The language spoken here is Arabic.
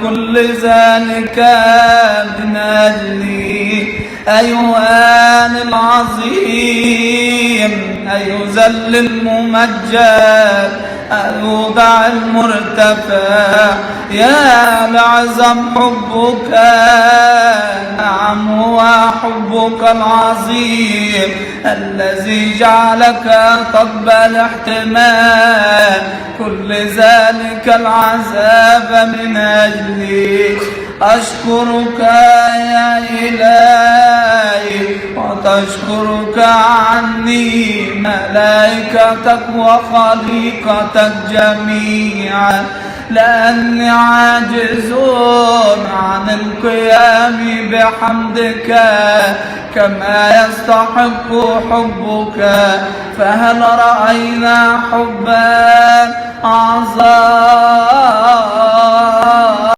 كل ذلك من أجلي أيها العظيم أيذل الممجد أيوضع المرتفع يا لعظم حبك نعم هو حبك العظيم الذي جعلك تقبل احتمال كل ذلك العذاب من أجلي أشكرك يا إلهي وتشكرك عني ملائكتك وخليقتك جميعا لأني عاجز عن القيام بحمدك كما يستحق حبك فهل رأينا حبا أعظم